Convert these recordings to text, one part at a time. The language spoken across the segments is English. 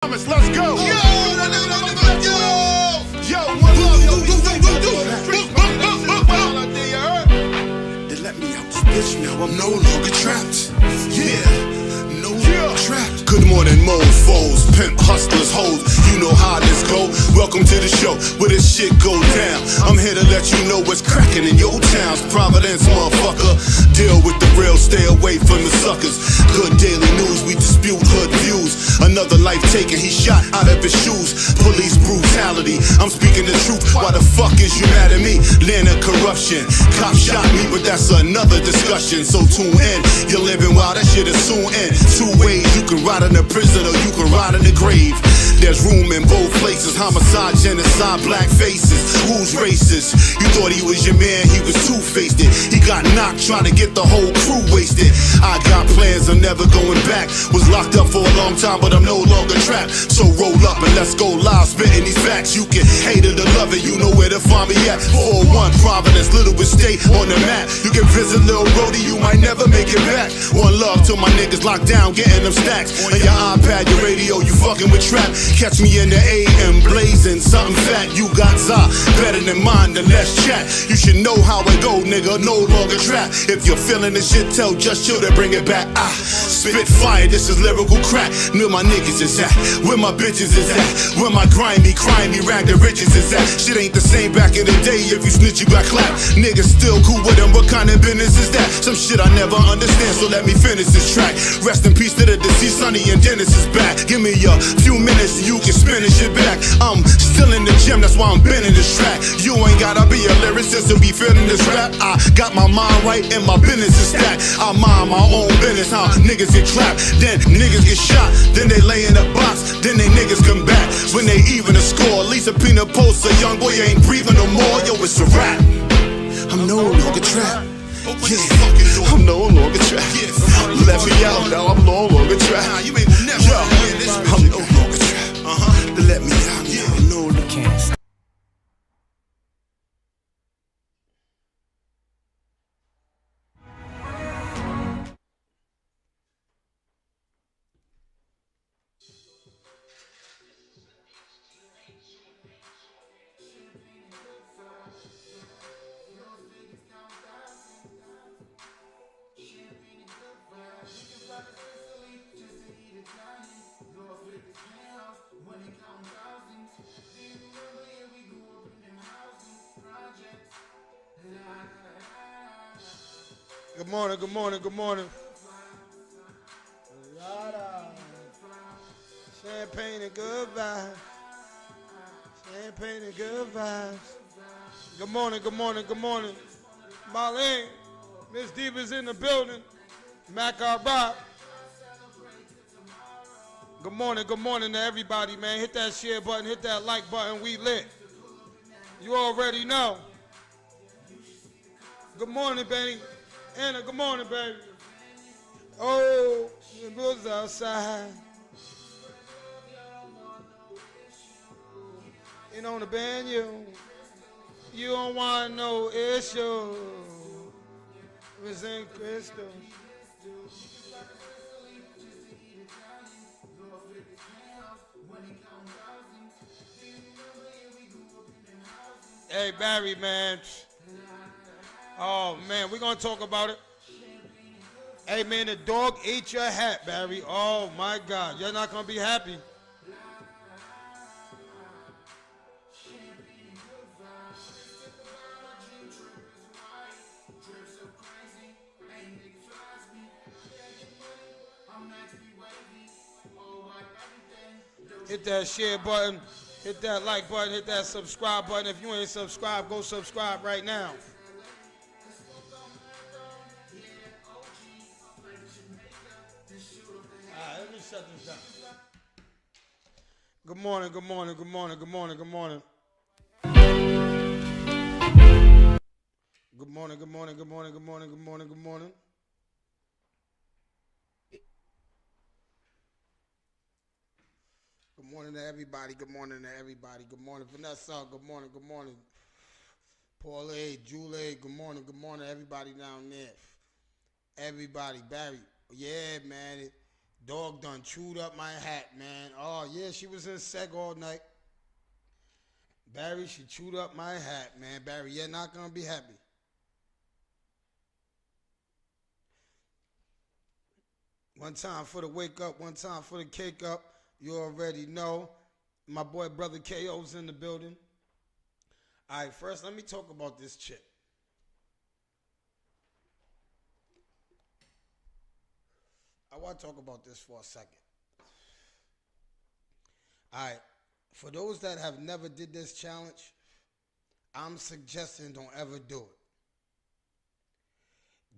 Let's go. Yo, one love, yo. They let me out this bitch now. I'm no longer trapped. Yeah, no longer trapped. Good morning, mofos, pimp hustlers, hoes. You know how this go. Welcome to the show where this shit go down. I'm here to let you know what's cracking in your towns. Providence, motherfucker. Deal with the real, stay away from the suckers. Good daily news, we dispute hood views. Another life taken, he shot out of his shoes. Police brutality, I'm speaking the truth. Why the fuck is you mad at me? Land of corruption. Cop shot me, but that's another discussion. So tune in, you're living while that shit is soon end. Two ways, you can ride in the prison or you can ride in the grave. There's room in both places. Homicide, genocide, black faces. Who's racist? You thought he was your man, he was two-faced it. He got knocked trying to get the whole crew wasted. I got plans, I'm never going back. Was locked up for a long time, but I'm no longer trapped. So roll up and let's go live, spitting these facts. You can hate it or love it, you know where to find me at. 401 Providence, Little Bit State on the map. You can visit Lil Rody, you might never make it back. One love to my niggas locked down, getting them stacks. On your iPad, your radio, you fucking with trap. Catch me in the AM, blazing something fat. You got za, better than mine, then let's chat. You should know how it go, nigga, no longer trap. If you're feeling this shit, tell Just Chill to bring it back. Spit fire, this is lyrical crack. Where my niggas is at, where my bitches is at, where my grimy, rag the riches is at. Shit ain't the same back in the day, if you snitch you got clapped. Niggas still cool with them, what kind of business is that? Some shit I never understand, so let me finish this track. Rest in peace to the deceased, Sonny and Dennis is back. Give me a few minutes and you can spin this shit back. I'm still in the gym, that's why I'm bending this track. You ain't gotta be a lyricist to be feeling this rap. I got my mind right and my business is stacked. I mind my own business, how niggas get trapped, then niggas get shot, then they lay in a box, then they niggas come back. When they even a score, Lisa Peanut posts a young boy ain't breathing no more. Yo, it's a rap. I'm no longer trapped. Yeah, I'm no longer trapped. Let me out now, I'm no longer trapped. Yo, I'm no longer trapped. They let me out now, I'm no longer trapped. Good morning, good morning, good morning. Champagne and good vibes. Champagne and good vibes. Good morning, good morning, good morning. Marlene, Miss Diva's in the building. Mac Rock. Good morning to everybody, man. Hit that share button, hit that like button, we lit. You already know. Good morning, Benny. Anna, good morning, baby. Oh, the blues outside. You know the band, you don't want no issue. It's in crystal. Hey, Barry, man. Oh, man, we're going to talk about it. Hey, man, the dog ate your hat, Barry. Oh, my God. You're not going to be happy. Hit that share button. Hit that like button. Hit that subscribe button. If you ain't subscribed, go subscribe right now. Let me shut this down. Good morning, good morning, good morning, good morning, good morning. Good morning, good morning, good morning, good morning, good morning, good morning. Good morning to everybody, good morning to everybody. Good morning, Vanessa, good morning, good morning. Paul A, Julie, good morning, everybody down there. Everybody, Barry, yeah, man. Dog done chewed up my hat, man. Oh, yeah, she was in seg all night. Barry, she chewed up my hat, man. Barry, you're not going to be happy. One time for the wake up, one time for the cake up. You already know. My boy, Brother KO's in the building. All right, first, let me talk about this chick. I want to talk about this for a second. All right, for those that have never did this challenge, I'm suggesting don't ever do it.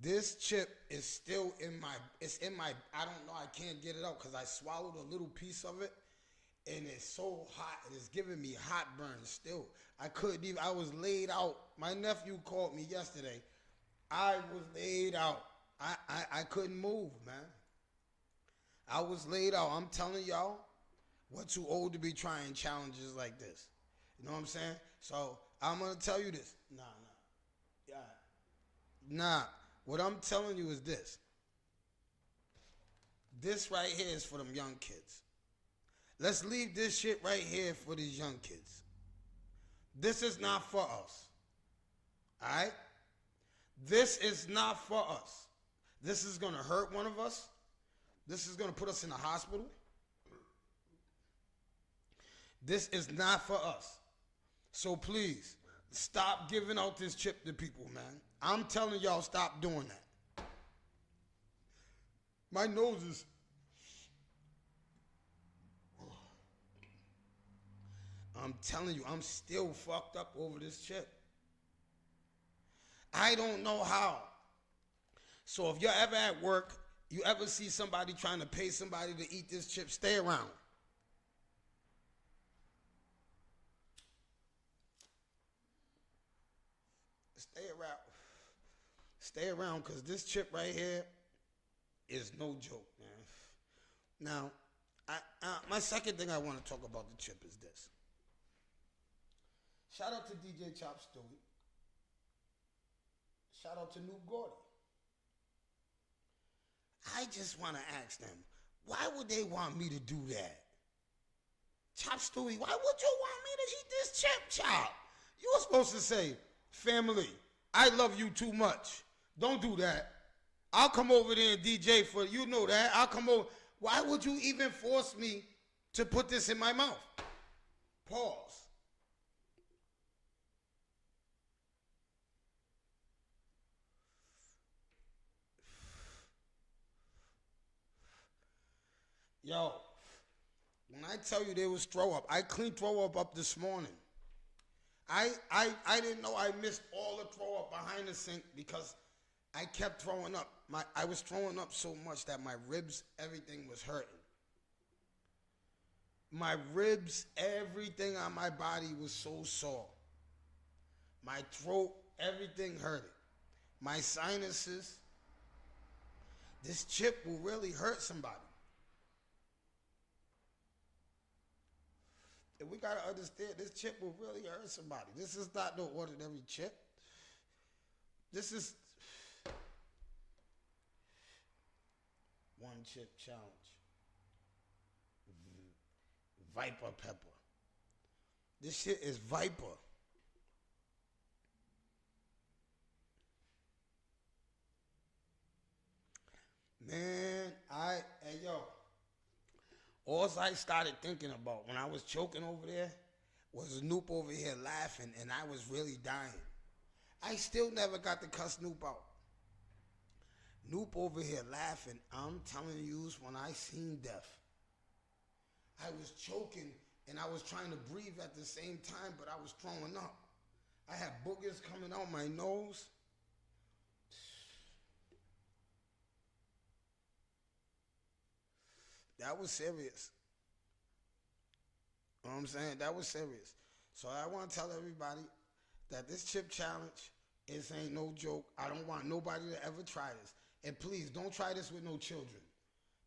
This chip is still in my, I don't know, I can't get it out because I swallowed a little piece of it and it's so hot. It is giving me hot burns still. I couldn't even, I was laid out. My nephew called me yesterday. I was laid out. I couldn't move, man. I was laid out. I'm telling y'all, we're too old to be trying challenges like this. You know what I'm saying? So I'm going to tell you this. Nah. What I'm telling you is this. This right here is for them young kids. Let's leave this shit right here for these young kids. This is not for us. All right? This is not for us. This is going to hurt one of us. This is going to put us in the hospital. This is not for us. So please, stop giving out this chip to people, man. I'm telling y'all, stop doing that. My nose is... I'm telling you, I'm still fucked up over this chip. I don't know how. So if you're ever at work, you ever see somebody trying to pay somebody to eat this chip, stay around. Stay around, because this chip right here is no joke, man. Now, my second thing I want to talk about the chip is this. Shout out to DJ Chop Stewie. Shout out to Noob Gordy. I just want to ask them, why would they want me to do that? Chop Stewie, why would you want me to eat this chip, Chop? You were supposed to say, family, I love you too much. Don't do that. I'll come over there and DJ for you. Know that. I'll come over. Why would you even force me to put this in my mouth? Pause. Yo, when I tell you there was throw up, I cleaned throw up this morning. I didn't know I missed all the throw up behind the sink because I kept throwing up. I was throwing up so much that my ribs, everything was hurting. My ribs, everything on my body was so sore. My throat, everything hurted. My sinuses. This chip will really hurt somebody. And we gotta understand, this chip will really hurt somebody. This is not no ordinary chip. This is one chip challenge. Viper pepper. This shit is Viper. Man, hey yo. All I started thinking about when I was choking over there was Snoop over here laughing, and I was really dying. I still never got to cuss Snoop out. Snoop over here laughing. I'm telling you, when I seen death, I was choking and I was trying to breathe at the same time, but I was throwing up. I had boogers coming out my nose. That was serious. You know what I'm saying? That was serious. So I want to tell everybody that this chip challenge, it ain't no joke. I don't want nobody to ever try this. And please, don't try this with no children.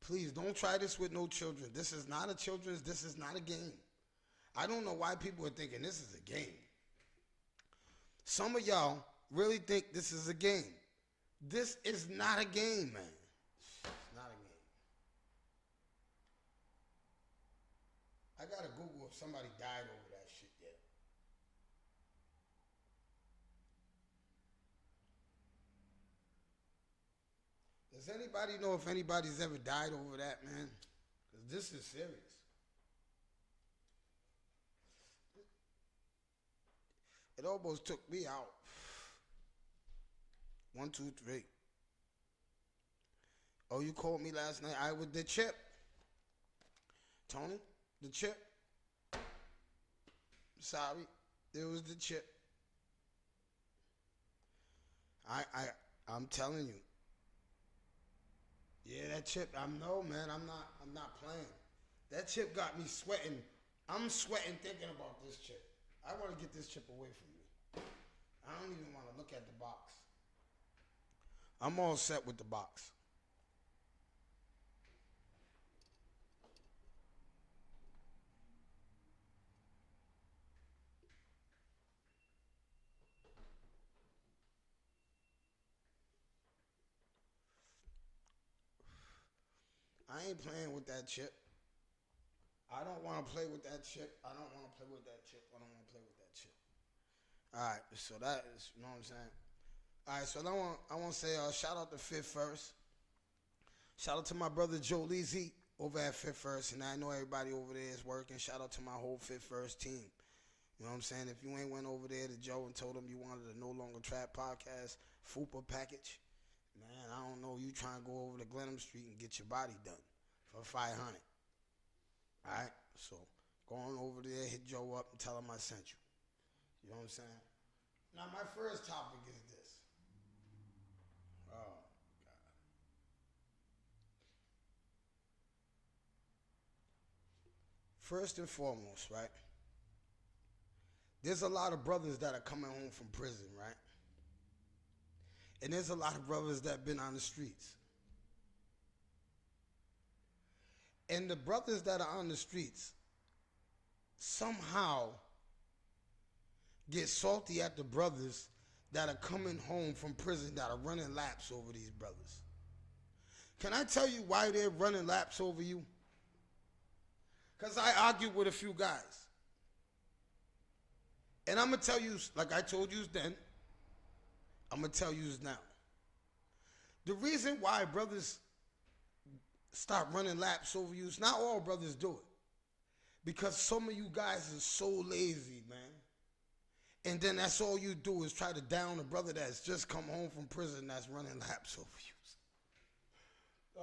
Please, don't try this with no children. This is not a children's, this is not a game. I don't know why people are thinking this is a game. Some of y'all really think this is a game. This is not a game, man. It's not a game. I gotta Google if somebody died over that shit yet. Does anybody know if anybody's ever died over that, man? Because this is serious. It almost took me out. 1, 2, 3. Oh, you called me last night? I was the chip. Tony, the chip. Sorry, it was the chip. I'm telling you. Yeah, that chip. No, man. I'm not playing. That chip got me sweating. I'm sweating thinking about this chip. I want to get this chip away from me. I don't even want to look at the box. I'm all set with the box. I ain't playing with that chip. I don't want to play with that chip. I don't want to play with that chip. I don't want to play with that chip. All right, so that is, you know what I'm saying? All right, so I want to say shout out to Fifth First. Shout out to my brother Joe Leezy over at Fifth First, and I know everybody over there is working. Shout out to my whole Fifth First team. You know what I'm saying? If you ain't went over there to Joe and told him you wanted a No Longer Trap podcast FUPA package, man, I don't know. You trying to go over to Glenham Street and get your body done for $500. All right? So go on over there, hit Joe up, and tell him I sent you. You know what I'm saying? Now, my first topic is this. Oh, God. First and foremost, right? There's a lot of brothers that are coming home from prison, right? And there's a lot of brothers that have been on the streets. And the brothers that are on the streets somehow get salty at the brothers that are coming home from prison that are running laps over these brothers. Can I tell you why they're running laps over you? Because I argued with a few guys. And I'm going to tell you, like I told you then, I'm going to tell you now. The reason why brothers start running laps over you, it's not all brothers do it. Because some of you guys are so lazy, man. And then that's all you do is try to down a brother that's just come home from prison that's running laps over you.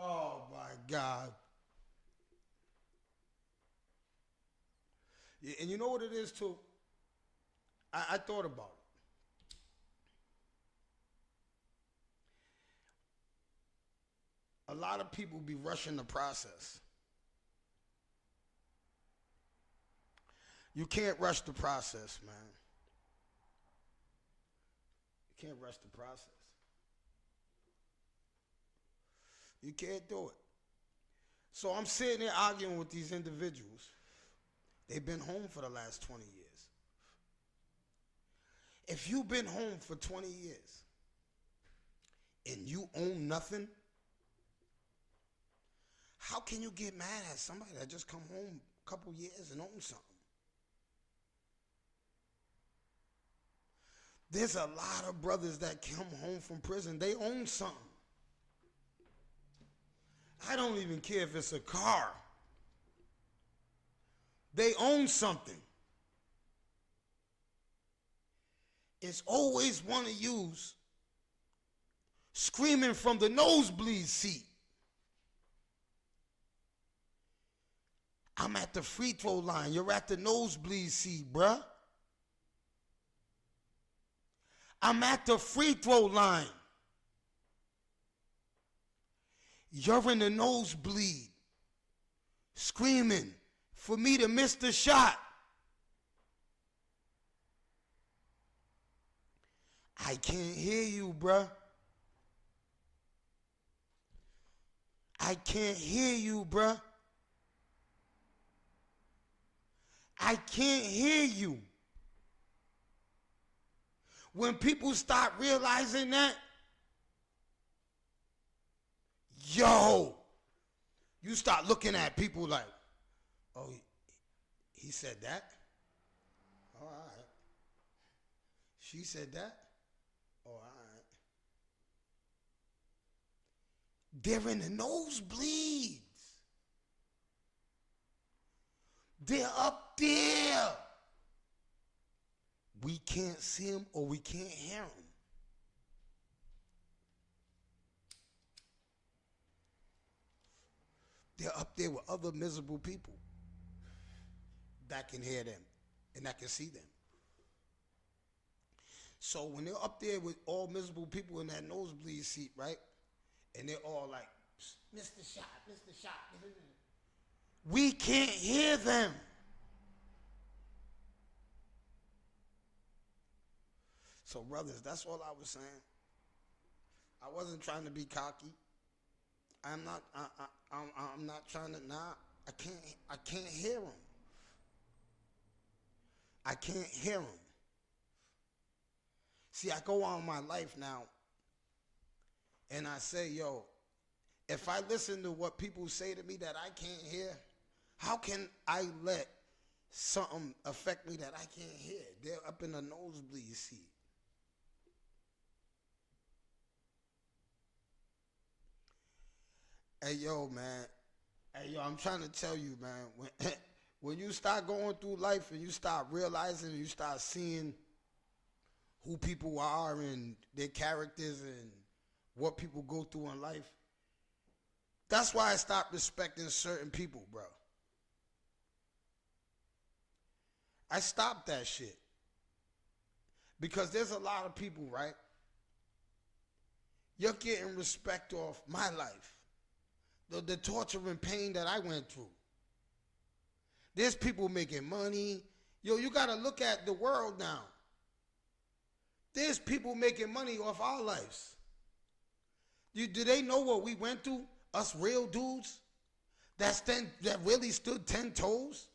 Oh, my God. Yeah, and you know what it is, too? I thought about it. A lot of people be rushing the process. You can't rush the process, man. You can't rush the process. You can't do it. So I'm sitting there arguing with these individuals. They've been home for the last 20 years. If you've been home for 20 years and you own nothing, how can you get mad at somebody that just come home a couple years and own something? There's a lot of brothers that come home from prison, they own something. I don't even care if it's a car. They own something. It's always one of yous screaming from the nosebleed seat. I'm at the free throw line. You're at the nosebleed seat, bruh. I'm at the free throw line. You're in the nosebleed, screaming for me to miss the shot. I can't hear you, bruh. I can't hear you, bruh. I can't hear you. When people start realizing that, yo, you start looking at people like, oh, said that? Oh, all right. She said that? Oh, all right. They're in the nosebleeds. They're up there. We can't see them or we can't hear them. They're up there with other miserable people that can hear them and that can see them. So when they're up there with all miserable people in that nosebleed seat, right? And they're all like, Mr. Shot, Mr. Shot. We can't hear them. So brothers, that's all I was saying. I wasn't trying to be cocky. I'm not trying to. Nah, I can't hear him. I can't hear him. See, I go on my life now, and I say, yo, if I listen to what people say to me that I can't hear, how can I let something affect me that I can't hear? They're up in the nosebleed seat. Hey, yo, man. Hey, yo, I'm trying to tell you, man. When you start going through life and you start realizing and you start seeing who people are and their characters and what people go through in life, that's why I stopped respecting certain people, bro. I stopped that shit. Because there's a lot of people, right? You're getting respect off my life. The torture and pain that I went through. There's people making money. Yo, you got to look at the world now. There's people making money off our lives. Do they know what we went through? Us real dudes that really stood 10 toes?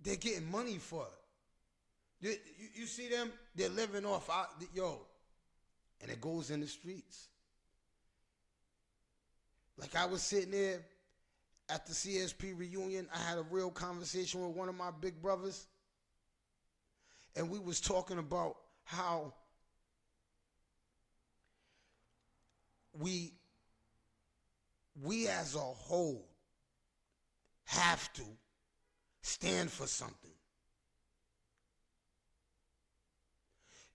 They're getting money for it. You see them? They're living off our, yo. And it goes in the streets. Like I was sitting there at the CSP reunion. I had a real conversation with one of my big brothers. And we was talking about how we as a whole have to stand for something.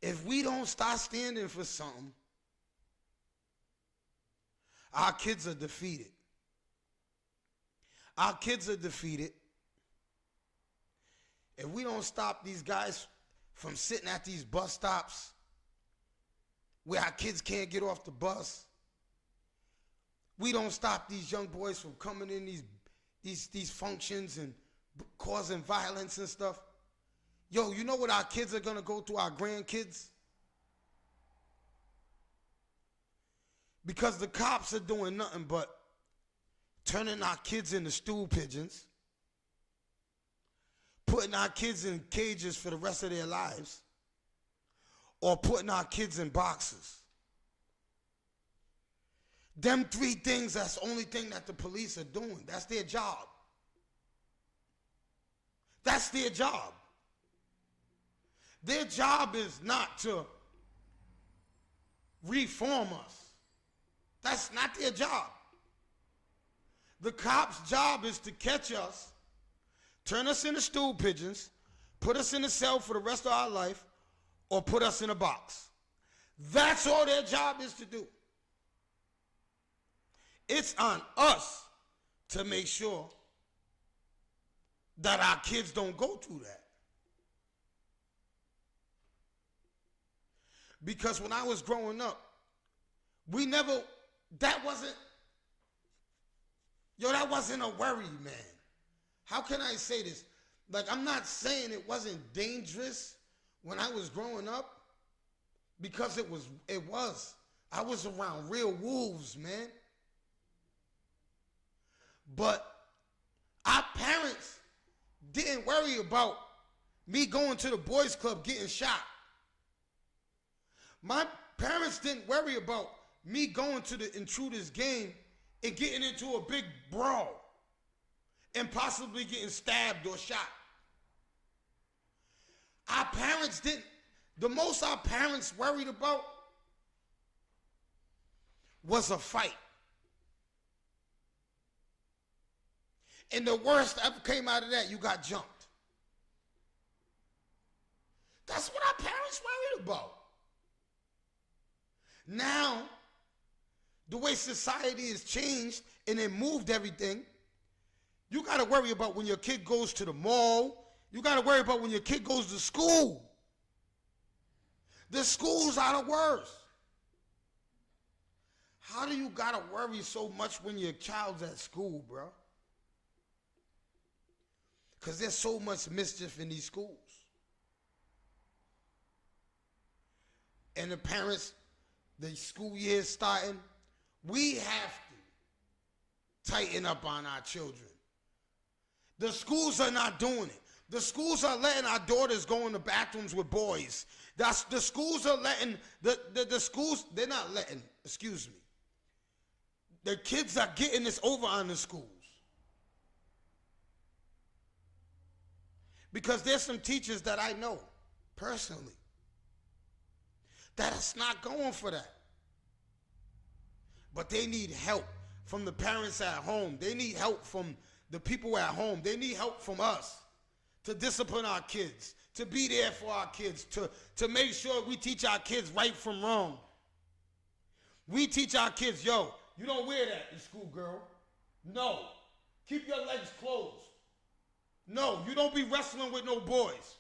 If we don't start standing for something, our kids are defeated. Our kids are defeated. If we don't stop these guys from sitting at these bus stops where our kids can't get off the bus, we don't stop these young boys from coming in these functions and causing violence and stuff. Yo, you know what our kids are going to go through, our grandkids? Because the cops are doing nothing but turning our kids into stool pigeons, putting our kids in cages for the rest of their lives, or putting our kids in boxes. Them three things, that's the only thing that the police are doing. That's their job. That's their job. Their job is not to reform us. That's not their job. The cops' job is to catch us, turn us into stool pigeons, put us in a cell for the rest of our life, or put us in a box. That's all their job is to do. It's on us to make sure that our kids don't go through that. Because when I was growing up, that wasn't a worry, man. How can I say this? Like, I'm not saying it wasn't dangerous when I was growing up, because it was. I was around real wolves, man. But our parents didn't worry about me going to the boys club getting shot. My parents didn't worry about me going to the Intruders game and getting into a big brawl and possibly getting stabbed or shot. Our parents didn't, the most our parents worried about was a fight. And the worst ever came out of that, you got jumped. That's what our parents worried about. Now, the way society has changed and it moved everything, you got to worry about when your kid goes to the mall. You got to worry about when your kid goes to school. The schools are the worst. How do you got to worry so much when your child's at school, bro? Because there's so much mischief in these schools. And the parents, the school year is starting, we have to tighten up on our children. The schools are not doing it. The schools are letting our daughters go in the bathrooms with boys. The schools are letting, the schools, they're not letting, excuse me. The kids are getting this over on the schools. Because there's some teachers that I know personally that is not going for that. But they need help from the parents at home. They need help from the people at home. They need help from us to discipline our kids, to be there for our kids, to make sure we teach our kids right from wrong. We teach our kids, yo, you don't wear that in school, girl. No. Keep your legs closed. No, you don't be wrestling with no boys.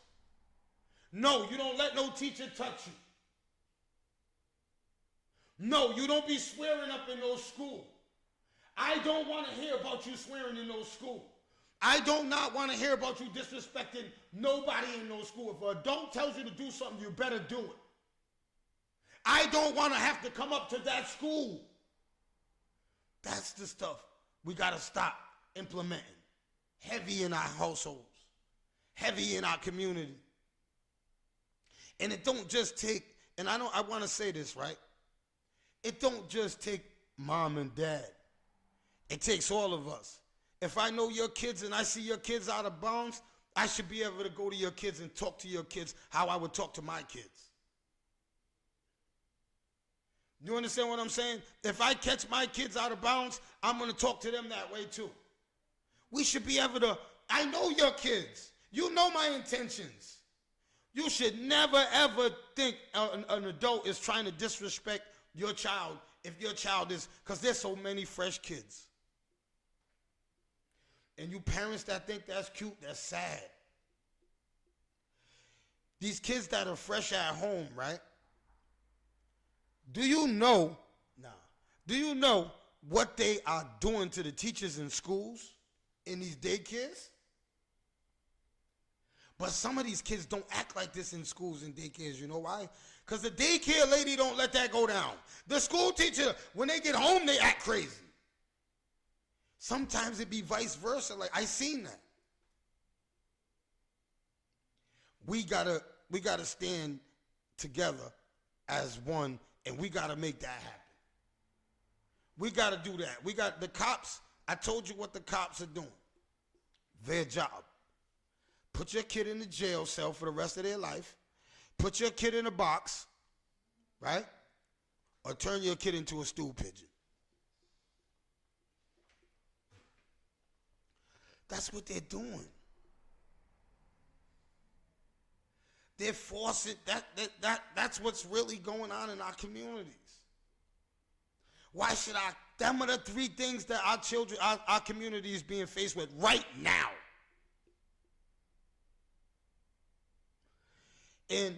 No, you don't let no teacher touch you. No, you don't be swearing up in no school. I don't want to hear about you swearing in no school. I do not want to hear about you disrespecting nobody in no school. If an adult tells you to do something, you better do it. I don't want to have to come up to that school. That's the stuff we got to stop implementing. Heavy in our households. Heavy in our community. And it don't just take, and I want to say this, right? It don't just take mom and dad. It takes all of us. If I know your kids and I see your kids out of bounds, I should be able to go to your kids and talk to your kids how I would talk to my kids. You understand what I'm saying? If I catch my kids out of bounds, I'm going to talk to them that way too. We should be able to, I know your kids. You know my intentions. You should never ever think an adult is trying to disrespect your child if your child is, because there's so many fresh kids. And you parents that think that's cute, that's sad. These kids that are fresh at home, right? Do you know what they are doing to the teachers in schools, in these daycares? But some of these kids don't act like this in schools and daycares. You know why? Because the daycare lady don't let that go down. The school teacher, when they get home, they act crazy. Sometimes it be vice versa. Like, I seen that. We gotta stand together as one, and we gotta make that happen. We gotta do that. We got the cops. I told you what the cops are doing. Their job. Put your kid in the jail cell for the rest of their life. Put your kid in a box, right? Or turn your kid into a stool pigeon. That's what they're doing. They're forcing, that's what's really going on in our communities. Why should them are the three things that our children, our community is being faced with right now. And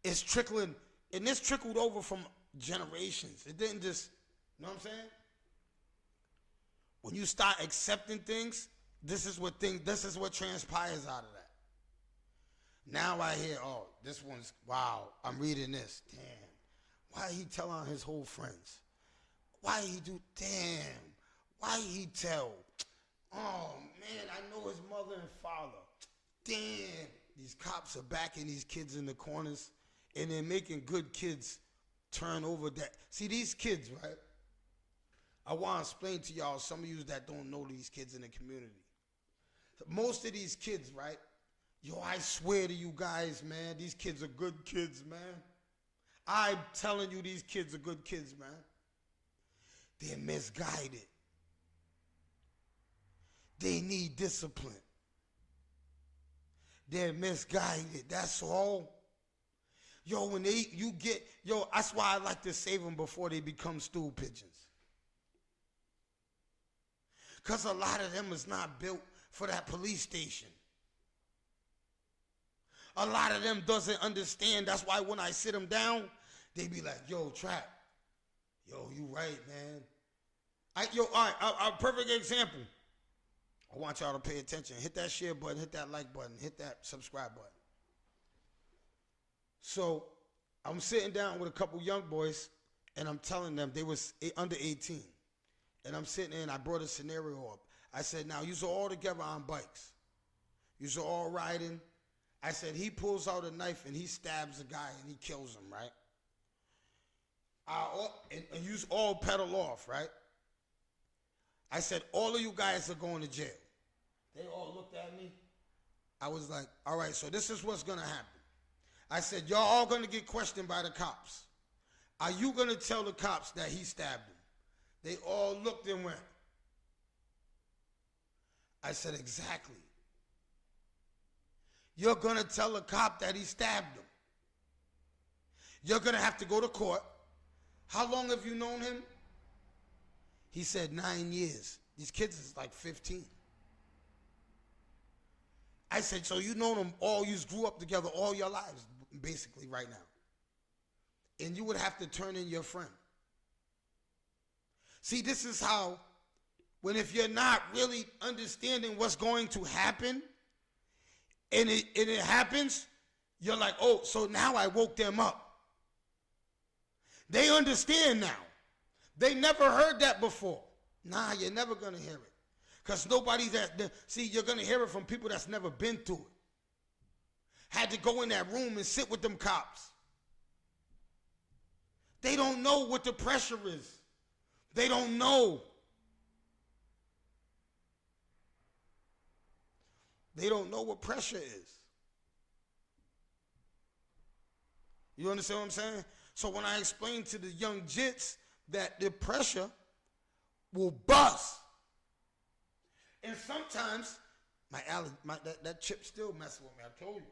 it's trickling, and this trickled over from generations. It didn't just, you know what I'm saying? When you start accepting things, this is what transpires out of that. Now I hear, oh, this one's, wow, I'm reading this. Damn. Why he tell on his whole friends? Why he do, damn. Why he tell? Oh, man, I know his mother and father. Damn. These cops are backing these kids in the corners, and they're making good kids turn over that. See, these kids, right? I want to explain to y'all, some of you that don't know these kids in the community. Most of these kids, right? Yo, I swear to you guys, man, these kids are good kids, man. I'm telling you, these kids are good kids, man. They're misguided. They need discipline. They're misguided. That's all. Yo, when that's why I like to save them before they become stool pigeons. Because a lot of them is not built for that police station. A lot of them doesn't understand. That's why when I sit them down, they be like, yo, Trap. Yo, you right, man. All right, a perfect example. I want y'all to pay attention. Hit that share button, hit that like button, hit that subscribe button. So I'm sitting down with a couple young boys, and I'm telling them they was under 18. And I'm sitting there, and I brought a scenario up. I said, now, you're all together on bikes. You're all riding. I said, he pulls out a knife, and he stabs a guy, and he kills him, right? And you all pedal off, right? I said, all of you guys are going to jail. They all looked at me. I was like, all right, so this is what's going to happen. I said, y'all all going to get questioned by the cops. Are you going to tell the cops that he stabbed him? They all looked and went. I said, exactly. You're going to tell a cop that he stabbed him. You're going to have to go to court. How long have you known him? He said 9 years. These kids is like 15. I said, so you know them all, you grew up together all your lives, basically right now. And you would have to turn in your friend. See, this is how, if you're not really understanding what's going to happen, and it happens, you're like, oh, so now I woke them up. They understand now. They never heard that before. Nah, you're never going to hear it. Because nobody you're going to hear it from people that's never been through it. Had to go in that room and sit with them cops. They don't know what the pressure is. They don't know. They don't know what pressure is. You understand what I'm saying? So when I explain to the young jits that the pressure will bust. And sometimes, that chip still messing with me, I told you.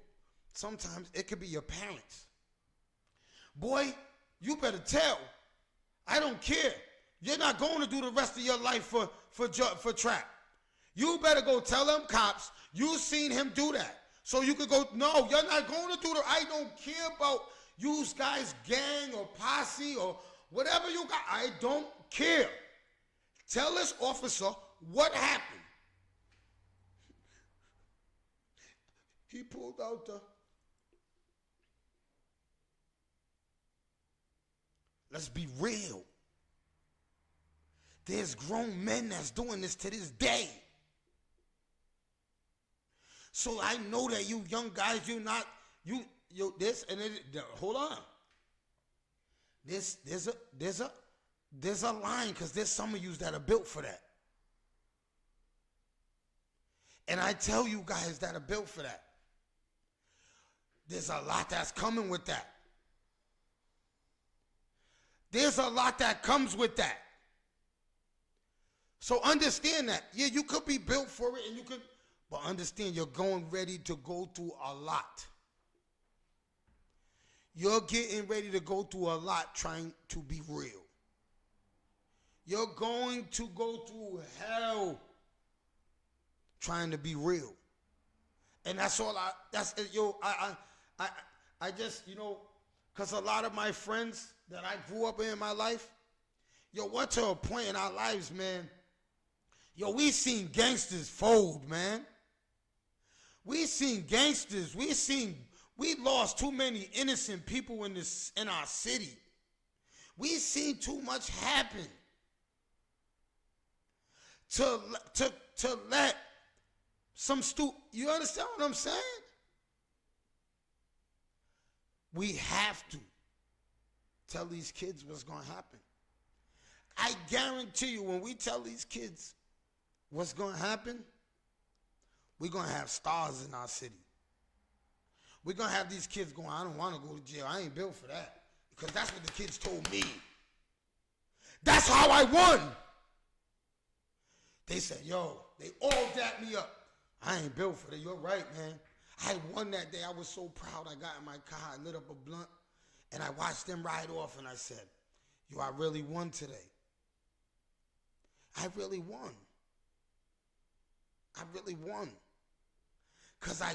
Sometimes it could be your parents. Boy, you better tell. I don't care. You're not going to do the rest of your life for Trap. You better go tell them cops you seen him do that. So you could go, no, you're not going to do the, I don't care about you guys gang or posse or whatever you got. I don't care. Tell this officer what happened. He pulled out the, let's be real. There's grown men that's doing this to this day. So I know that you young guys, this and it, hold on. There's a line, because there's some of you that are built for that. And I tell you guys that are built for that. There's a lot that's coming with that. There's a lot that comes with that. So understand that. Yeah, you could be built for it, and you could, but understand you're going ready to go through a lot. You're getting ready to go through a lot trying to be real. You're going to go through hell trying to be real. And that's all I just, because a lot of my friends that I grew up in my life, went to a point in our lives, man. We seen gangsters fold, man. We seen gangsters. We lost too many innocent people in our city. We seen too much happen to let some you understand what I'm saying? We have to tell these kids what's going to happen. I guarantee you, when we tell these kids what's going to happen, we're going to have stars in our city. We're going to have these kids going, I don't want to go to jail. I ain't built for that. Because that's what the kids told me. That's how I won. They said, yo, they all dapped me up. I ain't built for that. You're right, man. I won that day. I was so proud. I got in my car. I lit up a blunt. And I watched them ride off. And I said, yo, I really won today. I really won. I really won. Because I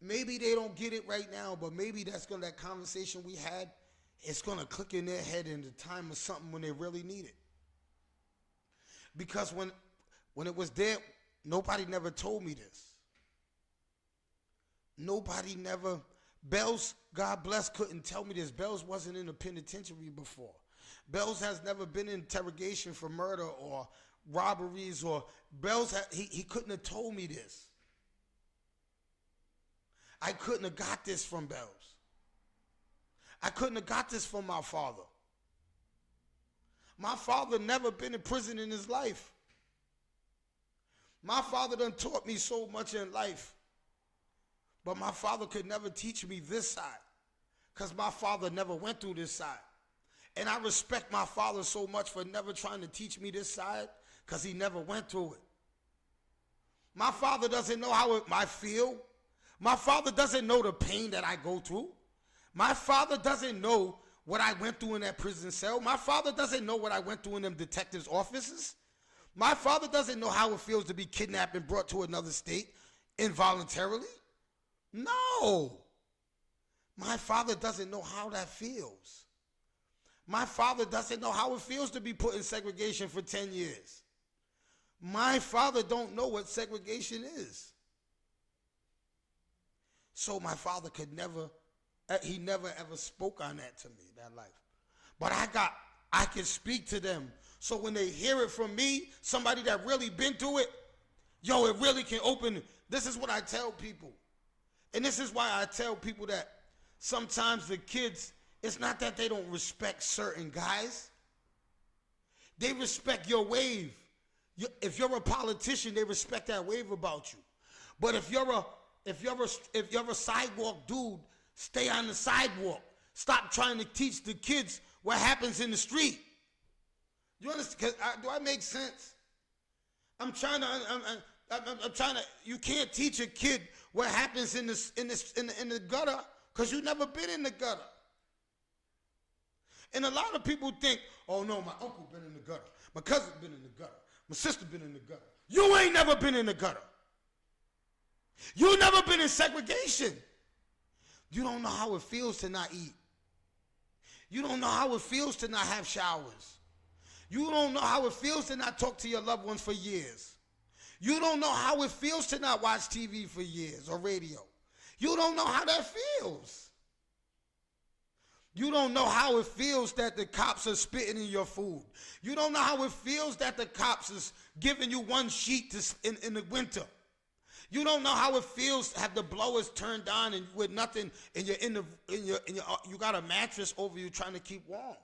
maybe they don't get it right now, but maybe that conversation we had, it's going to click in their head in the time of something when they really need it. Because when it was there, nobody never told me this. Nobody never, Bells, God bless, couldn't tell me this. Bells wasn't in a penitentiary before. Bells has never been in interrogation for murder or robberies, or Bells, he couldn't have told me this. I couldn't have got this from Bells. I couldn't have got this from my father. My father never been in prison in his life. My father done taught me so much in life. But my father could never teach me this side, because my father never went through this side. And I respect my father so much for never trying to teach me this side, because he never went through it. My father doesn't know how I feel. My father doesn't know the pain that I go through. My father doesn't know what I went through in that prison cell. My father doesn't know what I went through in them detectives' offices. My father doesn't know how it feels to be kidnapped and brought to another state involuntarily. No. My father doesn't know how that feels. My father doesn't know how it feels to be put in segregation for 10 years. My father don't know what segregation is. So my father he never ever spoke on that to me, that life. But I can speak to them. So when they hear it from me, somebody that really been through it, yo, it really can open. This is what I tell people. And this is why I tell people that sometimes the kids, it's not that they don't respect certain guys. They respect your wave. If you're a politician, they respect that wave about you. But if you're a sidewalk dude, stay on the sidewalk. Stop trying to teach the kids what happens in the street. You understand? Do I make sense? I'm trying to. You can't teach a kid what happens in the gutter, because you never been in the gutter. And a lot of people think, oh no, my uncle been in the gutter, my cousin been in the gutter, my sister been in the gutter. You ain't never been in the gutter. You never been in segregation. You don't know how it feels to not eat. You don't know how it feels to not have showers. You don't know how it feels to not talk to your loved ones for years. You don't know how it feels to not watch TV for years or radio. You don't know how that feels. You don't know how it feels that the cops are spitting in your food. You don't know how it feels that the cops is giving you one sheet in the winter. You don't know how it feels to have the blowers turned on and with nothing, and you got a mattress over you trying to keep warm.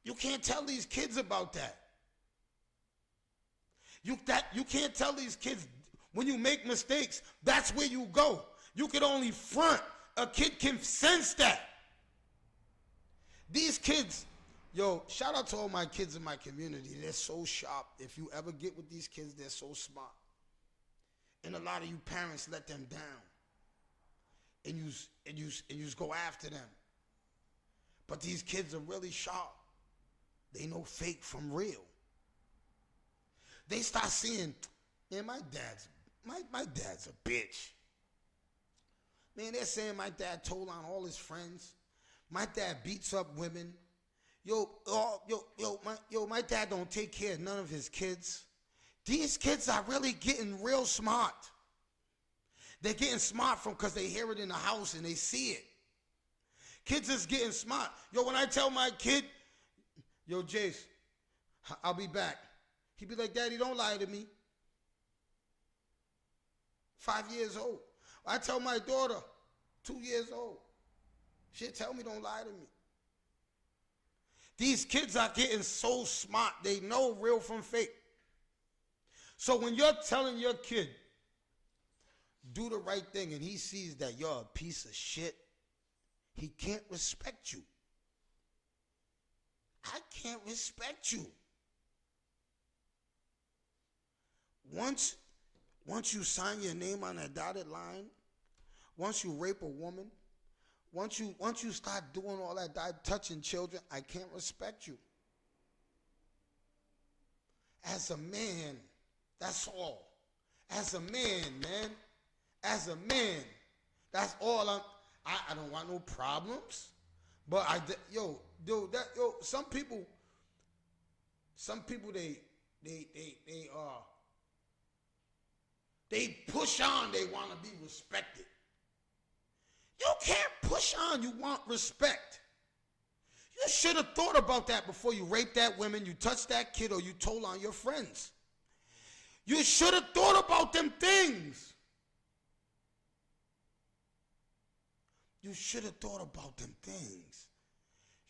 You can't tell these kids about that. You can't tell these kids when you make mistakes, that's where you go. You can only front. A kid can sense that. These kids, yo, shout out to all my kids in my community. They're so sharp. If you ever get with these kids, they're so smart. And a lot of you parents let them down. And you go after them. But these kids are really sharp. They know fake from real. They start seeing, man, my dad's a bitch. Man, they're saying my dad told on all his friends. My dad beats up women. My dad don't take care of none of his kids. These kids are really getting real smart. They're getting smart because they hear it in the house and they see it. Kids is getting smart. Yo, when I tell my kid, yo, Jace, I'll be back. He be like, Daddy, don't lie to me. 5 years old. I tell my daughter, 2 years old. She'll tell me don't lie to me. These kids are getting so smart. They know real from fake. So when you're telling your kid, do the right thing, and he sees that you're a piece of shit, he can't respect you. I can't respect you. Once you sign your name on that dotted line, once you rape a woman, once you start doing all that, touching children, I can't respect you. As a man, that's all. As a man, man. As a man, that's all I don't want no problems. But some people they push on, they want to be respected. You can't push on, you want respect. You should have thought about that before you raped that woman, you touched that kid, or you told on your friends. You should have thought about them things. You should have thought about them things.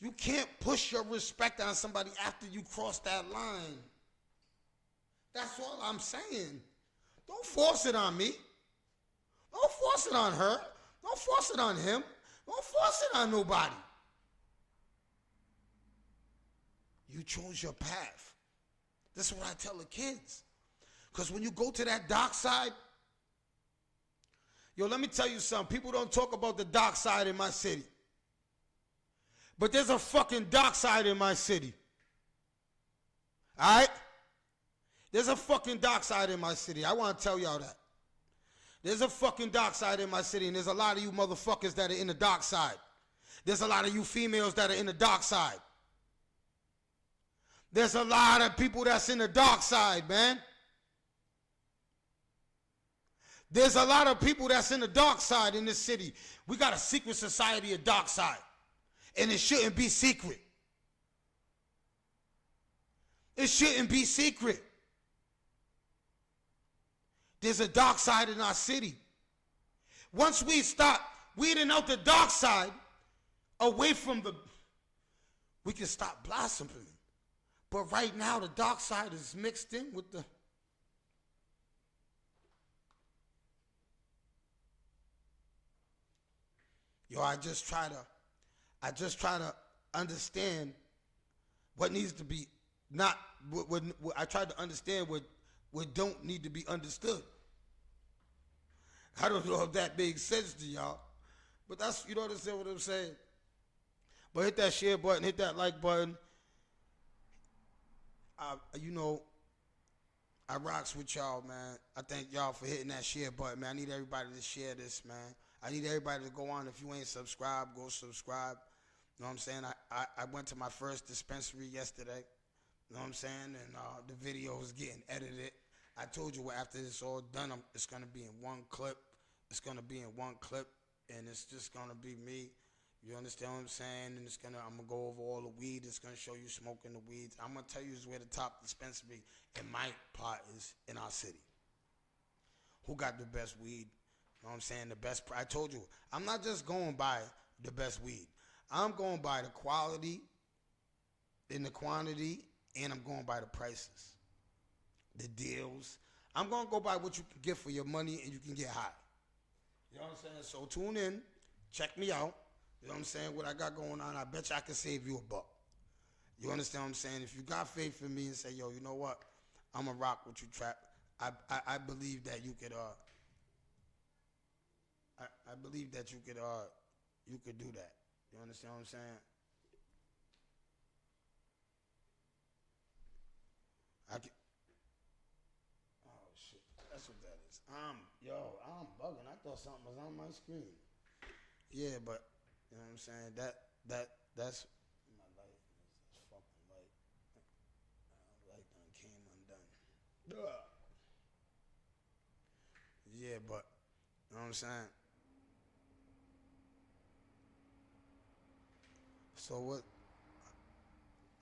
You can't push your respect on somebody after you cross that line. That's all I'm saying. Don't force it on me. Don't force it on her. Don't force it on him. Don't force it on nobody. You chose your path. This is what I tell the kids. Because when you go to that dark side, yo, let me tell you something. People don't talk about the dark side in my city. But there's a fucking dark side in my city. All right? There's a fucking dark side in my city. I want to tell y'all that. There's a fucking dark side in my city, and there's a lot of you motherfuckers that are in the dark side. There's a lot of you females that are in the dark side. There's a lot of people that's in the dark side, man. There's a lot of people that's in the dark side in this city. We got a secret society of dark side. And it shouldn't be secret. It shouldn't be secret. There's a dark side in our city. Once we start weeding out the dark side away from we can stop blossoming. But right now the dark side is mixed in with the I just try to understand what needs to be I try to understand what don't need to be understood. I don't know if that makes sense to y'all, but that's, you understand what I'm saying? But hit that share button, hit that like button. I rocks with y'all, man. I thank y'all for hitting that share button, man. I need everybody to share this, man. I need everybody to go on. If you ain't subscribed, go subscribe. You know what I'm saying? I went to my first dispensary yesterday. You know what I'm saying? And the video is getting edited. I told you after it's all done, it's going to be in one clip. It's going to be in one clip, and it's just going to be me. You understand what I'm saying? And I'm going to go over all the weed. It's going to show you smoking the weeds. I'm going to tell you where the top dispensary in my part is in our city. Who got the best weed? You know what I'm saying? The best. I told you, I'm not just going by the best weed. I'm going by the quality and the quantity, and I'm going by the prices, the deals. I'm going to go by what you can get for your money and you can get high. You know what I'm saying? So tune in, check me out. You know what I'm saying? What I got going on, I bet you I can save you $1. You understand what I'm saying? If you got faith in me and say, yo, you know what? I'm going to rock with you, Trap. I believe that you could, I believe that you could do that. You understand what I'm saying? Oh shit, that's what that is. I'm bugging. I thought something was on my screen. Yeah, but you know what I'm saying? That's my light. This fucking light. Light done came undone. Ugh. Yeah, but you know what I'm saying? So what?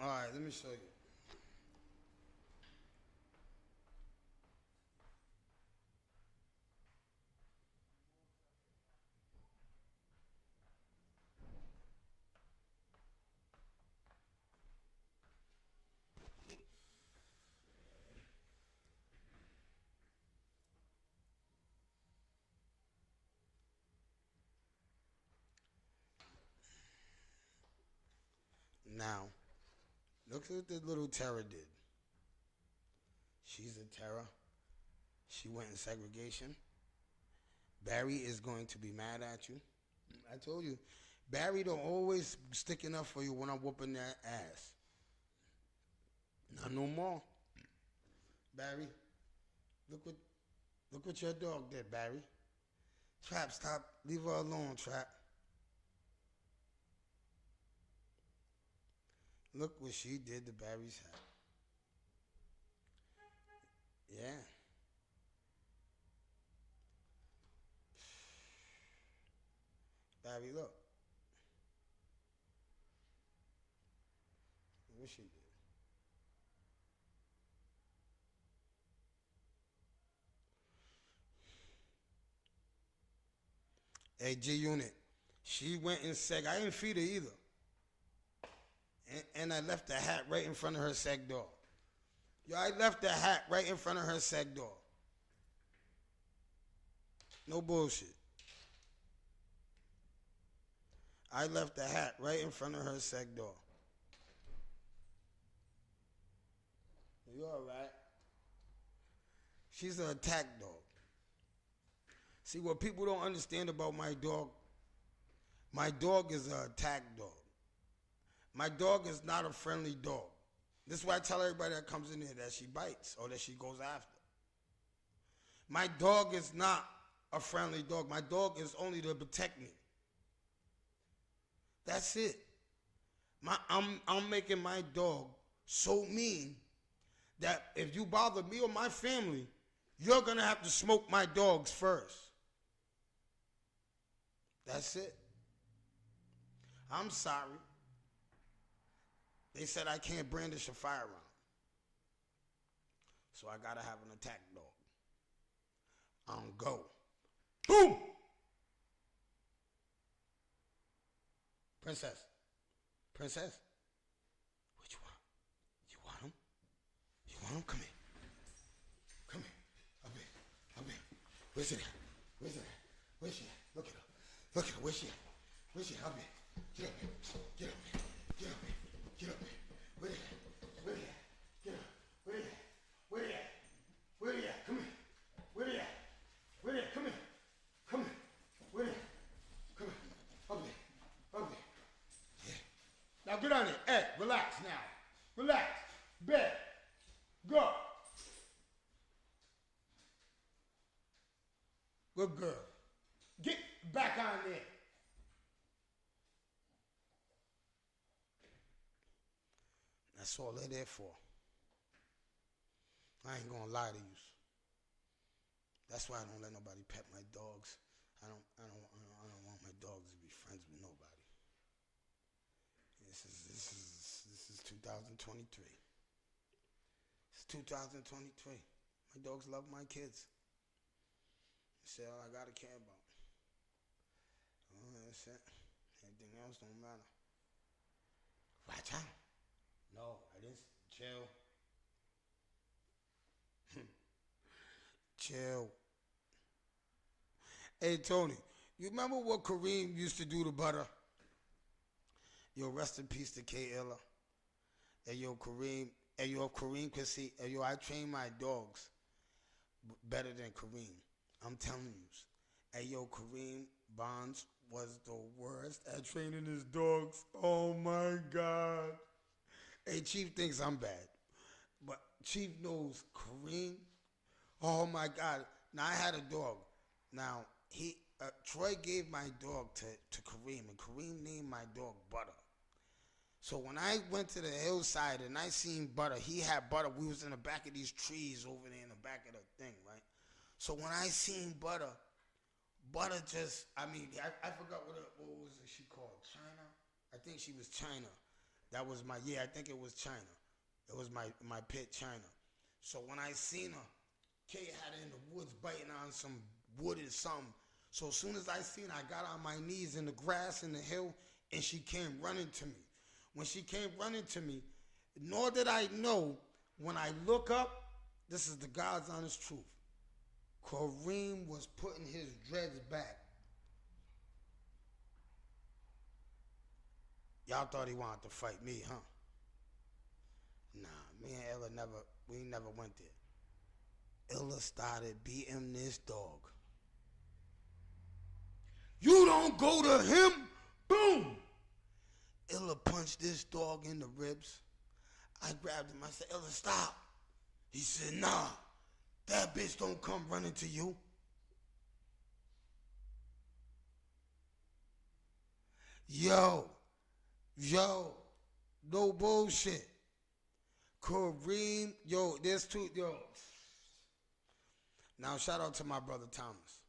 All right, let me show you. Now, look at what the little Tara did. She's a terror. She went in segregation. Barry is going to be mad at you. I told you, Barry don't always sticking up for you when I'm whooping that ass. Not no more. Barry, look what your dog did, Barry. Trap, stop. Leave her alone, Trap. Look what she did to Barry's hat. Yeah. Barry, look. What she did. Hey, G Unit. She went in seg. I didn't feed her either. And I left the hat right in front of her seg door. Yo, I left the hat right in front of her seg door. No bullshit. I left the hat right in front of her seg door. You all right? She's an attack dog. See, what people don't understand about my dog is an attack dog. My dog is not a friendly dog. This is why I tell everybody that comes in here that she bites or that she goes after. My dog is not a friendly dog. My dog is only to protect me. That's it. I'm making my dog so mean that if you bother me or my family, you're going to have to smoke my dogs first. That's it. I'm sorry. They said I can't brandish a firearm. So I got to have an attack dog. On go. Boom! Princess. Princess. What you want? You want him? You want him? Come here. Come here. Up here. Up here. Where's it at? Where's it at? Where's she at? Look at her. Look at her. Where's she at? Where's she at? Up here. Get up here. Get up here. Get up here. Get up here. Where they at? Where they at? Get up. Where they at? Where they at? Where they at? Come here. Where they at? Where they at? Come here. Come here. Where they at? Come here. Up there. Up there. Yeah. Now get on it. Hey, relax now. Relax. Bed. Go. Good girl. Get back on there. That's all they're there for. I ain't gonna lie to you. That's why I don't let nobody pet my dogs. I don't want my dogs to be friends with nobody. This is 2023. It's 2023. My dogs love my kids. That's all I gotta care about. Oh, that's it. Anything else don't matter. Watch out. No, I didn't. Chill. Chill. Hey, Tony, you remember what Kareem used to do to Butter? Yo, rest in peace to K. Illa. Hey, yo, Kareem. Hey, yo, Kareem could see. Hey, yo, I train my dogs better than Kareem. I'm telling you. Hey, yo, Kareem Bonds was the worst at training his dogs. Oh, my God. Hey, Chief thinks I'm bad. But Chief knows Kareem. Oh, my God. Now, I had a dog. Now, Troy gave my dog to Kareem, and Kareem named my dog Butter. So when I went to the hillside and I seen Butter, he had Butter. We was in the back of these trees over there in the back of the thing, right? So when I seen Butter just, I forgot what was she called? China? I think she was China. That was I think it was China. It was my pet China. So when I seen her, Kate had her in the woods biting on some wood or something. So as soon as I seen her, I got on my knees in the grass in the hill, and she came running to me. When she came running to me, nor did I know, when I look up, this is the God's honest truth. Kareem was putting his dreads back. Y'all thought he wanted to fight me, huh? Nah, me and Ella we never went there. Ella started beating this dog. You don't go to him? Boom! Ella punched this dog in the ribs. I grabbed him. I said, Ella, stop. He said, nah, that bitch don't come running to you. Yo, no bullshit. Kareem, yo, there's two, yo. Now, shout out to my brother Thomas.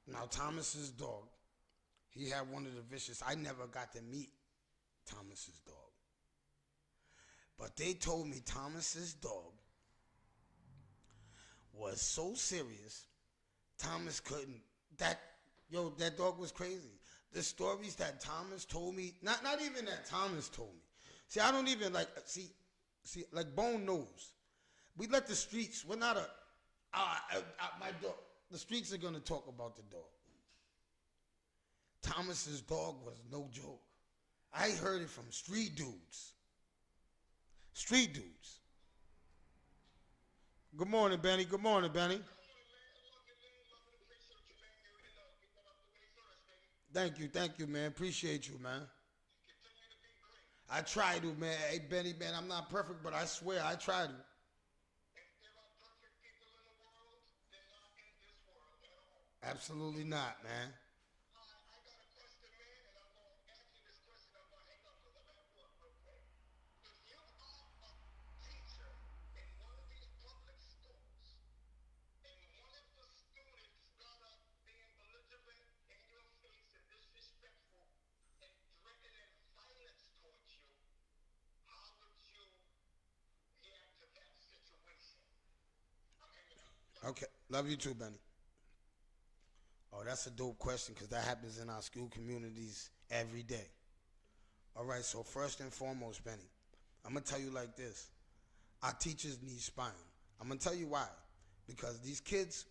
Now, Thomas's dog, he had one of the vicious. I never got to meet Thomas's dog. But they told me Thomas's dog was so serious, Thomas couldn't. That dog was crazy. The stories that Thomas told me, not even that Thomas told me. See, I don't even see, like Bone knows. We let the streets, we're not my dog, the streets are going to talk about the dog. Thomas's dog was no joke. I heard it from street dudes. Street dudes. Good morning, Benny. Good morning, Benny. Thank you, man. Appreciate you, man. I try to, man. Hey, Benny, man, I'm not perfect, but I swear I try to. Absolutely not, man. Okay, love you too, Benny. Oh, that's a dope question because that happens in our school communities every day. All right, so first and foremost, Benny, I'm going to tell you like this. Our teachers need spine. I'm going to tell you why. Because these kids,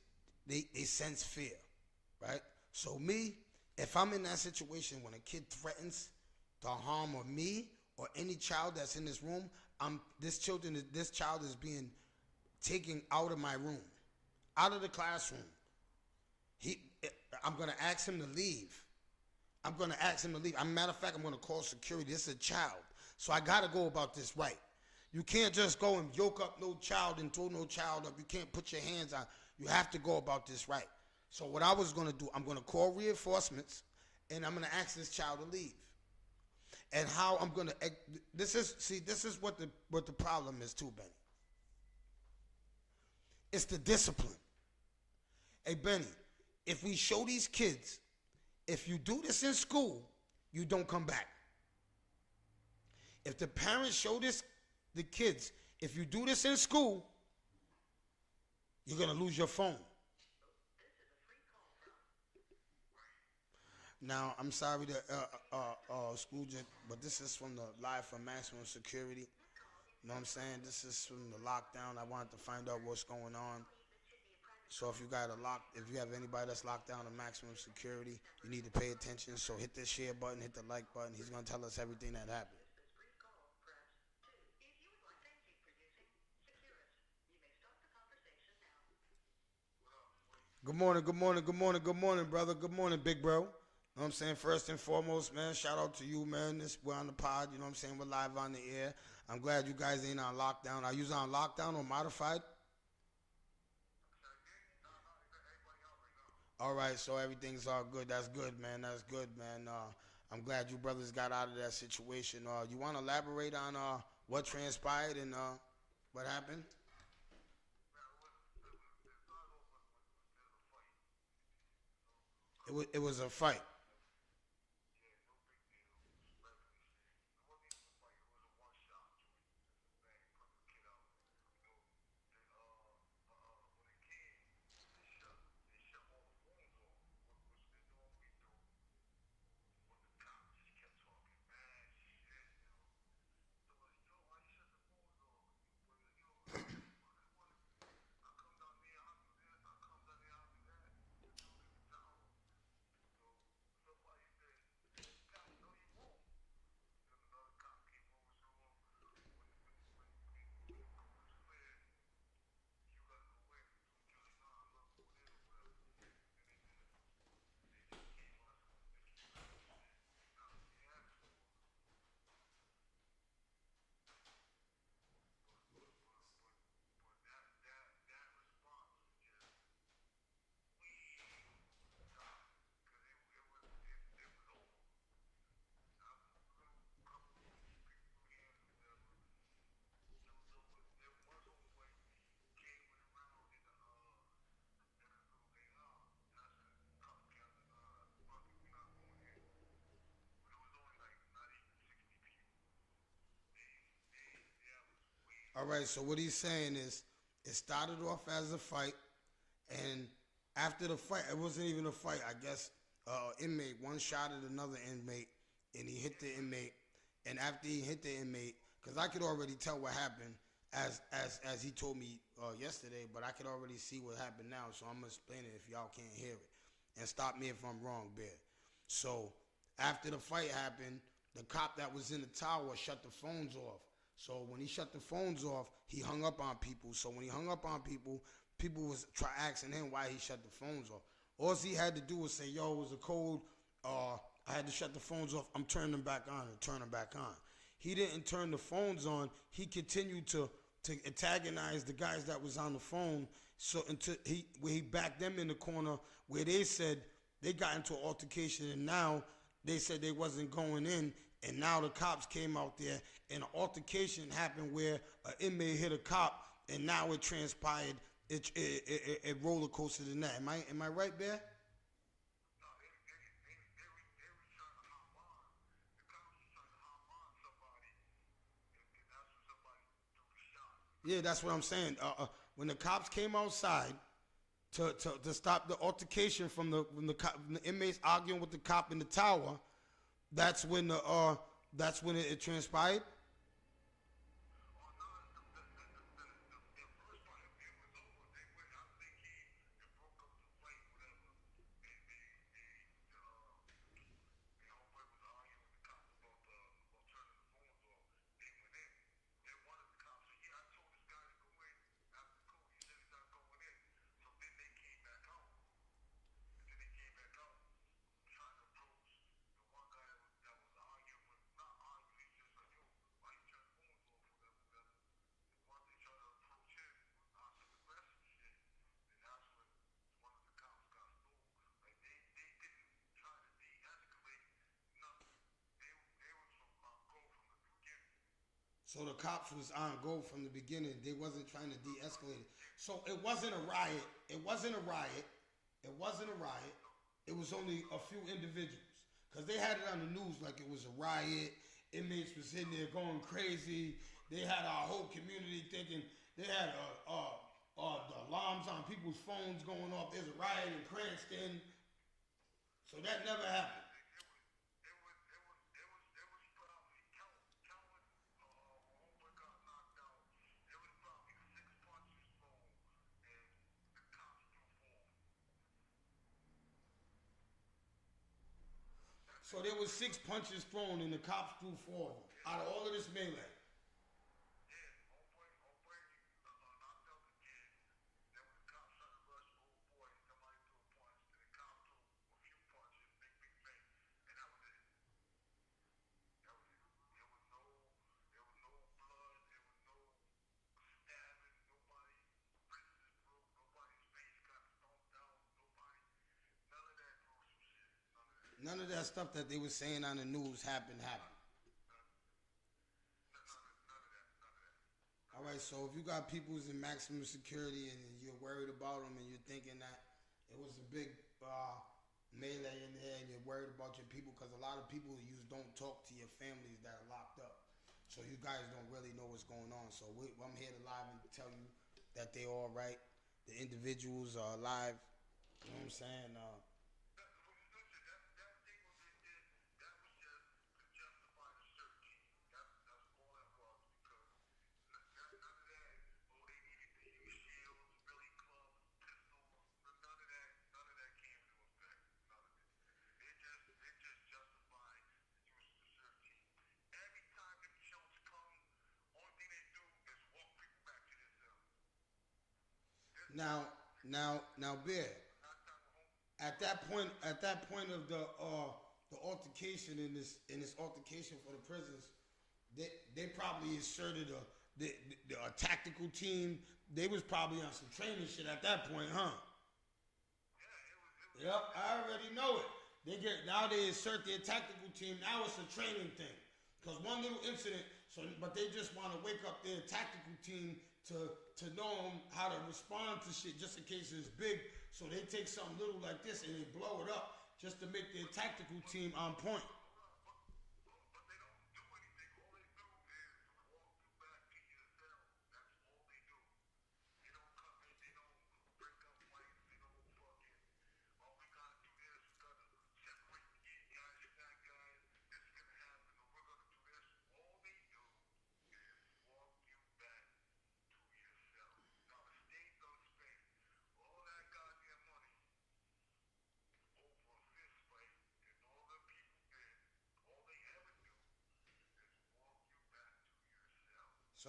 they sense fear, right? So me, if I'm in that situation when a kid threatens to harm or me or any child that's in this room, this child is being taken out of my room, out of the classroom. I'm going to ask him to leave. Matter of fact, I'm going to call security. This is a child. So I got to go about this right. You can't just go and yoke up no child and throw no child up. You can't put your hands on. You have to go about this right. So what I was going to do, I'm going to call reinforcements, and I'm going to ask this child to leave. And how I'm going to, this is what the problem is too, Benny. It's the discipline. Hey, Benny, if we show these kids, if you do this in school, you don't come back. If the parents show the kids, if you do this in school, you're going to lose your phone. Now, I'm sorry to school, but this is from the live from maximum security. You know what I'm saying? This is from the lockdown. I wanted to find out what's going on. So if you have anybody that's locked down to maximum security, you need to pay attention. So hit the share button, hit the like button. He's going to tell us everything that happened. Good morning, brother. Good morning, big bro. You know what I'm saying? First and foremost, man, shout out to you, man. We're on the pod, you know what I'm saying? We're live on the air. I'm glad you guys ain't on lockdown. Are you on lockdown or modified? All right, so everything's all good. That's good, man. I'm glad you brothers got out of that situation. You want to elaborate on what transpired and what happened? It was a fight. All right, so what he's saying is it started off as a fight, and after the fight, it wasn't even a fight. I guess inmate one shot at another inmate, and he hit the inmate. And after he hit the inmate, because I could already tell what happened as he told me yesterday, but I could already see what happened now. So I'm gonna explain it if y'all can't hear it, and stop me if I'm wrong, Bear. So after the fight happened, the cop that was in the tower shut the phones off. So when he shut the phones off, he hung up on people. So when he hung up on people, people was asking him why he shut the phones off. All he had to do was say, yo, it was a code. I had to shut the phones off. I'm turning them back on and turn them back on. He didn't turn the phones on. He continued to antagonize the guys that was on the phone. So until he backed them in the corner where they said they got into an altercation, and now they said they wasn't going in. And now the cops came out there, and an altercation happened where an inmate hit a cop, and now it transpired. It roller coaster than that. Am I right, Bear? Yeah, that's what I'm saying. When the cops came outside to stop the altercation from the inmates arguing with the cop in the tower, that's when it transpired. So the cops was on go from the beginning. They wasn't trying to de-escalate it. So it wasn't a riot. It wasn't a riot. It wasn't a riot. It was only a few individuals. Because they had it on the news like it was a riot. Inmates were sitting there going crazy. They had our whole community thinking. They had the alarms on people's phones going off. There's a riot in Cranston. So that never happened. So there was 6 punches thrown and the cops threw 4 of them out of all of this melee. None of that stuff that they were saying on the news happened. All right, so if you got people who's in maximum security and you're worried about them and you're thinking that it was a big melee in there and you're worried about your people, because a lot of people you don't talk to your families that are locked up. So you guys don't really know what's going on. So I'm here to live and tell you that they're all right. The individuals are alive. You know what I'm saying? Now, Bear. At that point of the altercation in this altercation for the prisons, they probably inserted a tactical team. They was probably on some training shit at that point, huh? Yep, I already know it. Now they insert their tactical team. Now it's a training thing. Because one little incident, but they just want to wake up their tactical team to know how to respond to shit just in case it's big. So they take something little like this and they blow it up just to make their tactical team on point.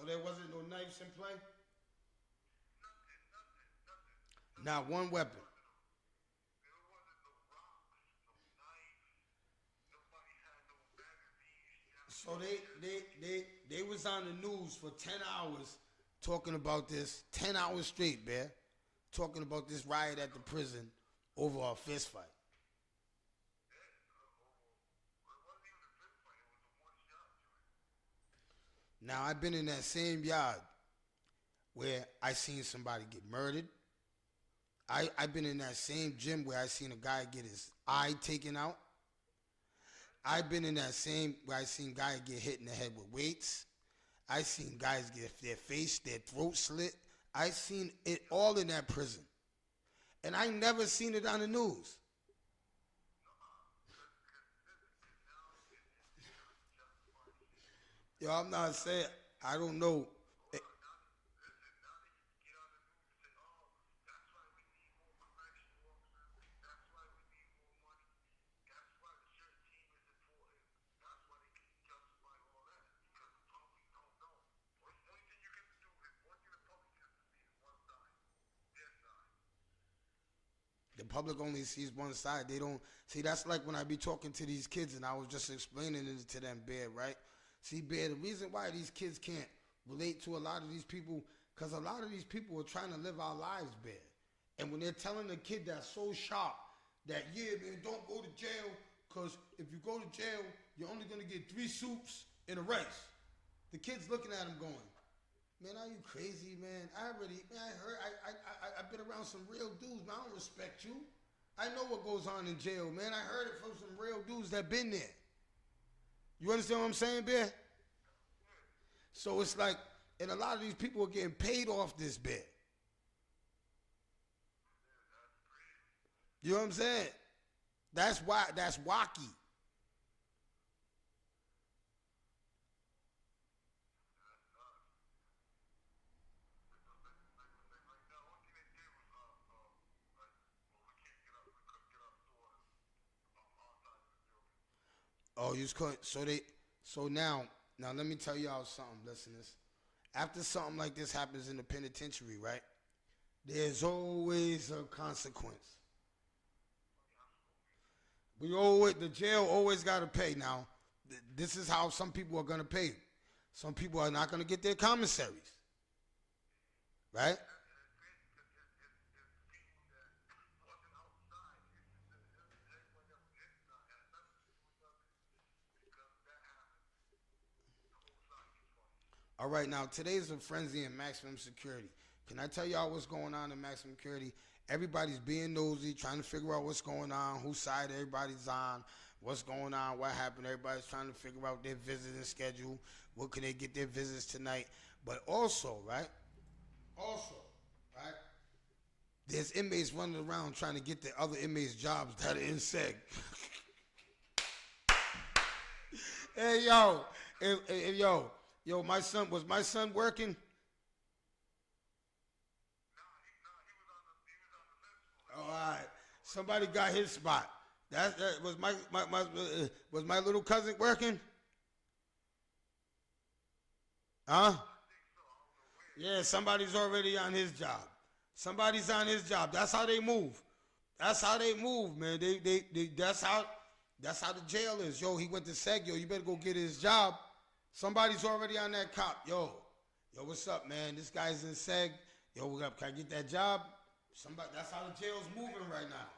So there wasn't no knives in play? Not one weapon. So they was on the news for 10 hours talking about this, 10 hours straight, Bear, talking about this riot at the prison over a fist fight. Now I've been in that same yard where I seen somebody get murdered. I've been in that same gym where I seen a guy get his eye taken out. I've been in that same where I seen guys get hit in the head with weights. I seen guys get their face, their throat slit. I seen it all in that prison. And I never seen it on the news. Yo, I'm not saying, I don't know. The public only sees one side. They don't see. That's like when I be talking to these kids, and I was just explaining it to them, Bear. Right? See, Bear. The reason why these kids can't relate to a lot of these people, because a lot of these people are trying to live our lives, Bear. And when they're telling a kid that's so sharp that, yeah, man, don't go to jail, because if you go to jail, you're only gonna get 3 soups and a rice. The kid's looking at him going, man, are you crazy, man? I've been around some real dudes, man. I don't respect you. I know what goes on in jail, man. I heard it from some real dudes that been there. You understand what I'm saying, Bear? So it's like, and a lot of these people are getting paid off this bit. You know what I'm saying? That's why, that's wacky. Oh, you just couldn't. So now let me tell y'all something, listeners. After something like this happens in the penitentiary, right? There's always a consequence. The jail always got to pay. Now, this is how some people are going to pay. Some people are not going to get their commissaries, right? All right, now today's a frenzy in maximum security. Can I tell y'all what's going on in maximum security? Everybody's being nosy, trying to figure out what's going on, whose side everybody's on, what's going on, what happened. Everybody's trying to figure out their visiting schedule, what can they get their visits tonight. But also, right? There's inmates running around trying to get the other inmates jobs that are in SEG. Hey, yo, my son working? All right, somebody got his spot. That was my little cousin working? Huh? Yeah, somebody's already on his job. Somebody's on his job. That's how they move. That's how they move, man. That's how the jail is. Yo, he went to SEG. Yo, you better go get his job. Somebody's already on that cop. Yo, what's up, man? This guy's in SEG. Yo, can I get that job? That's how the jail's moving right now.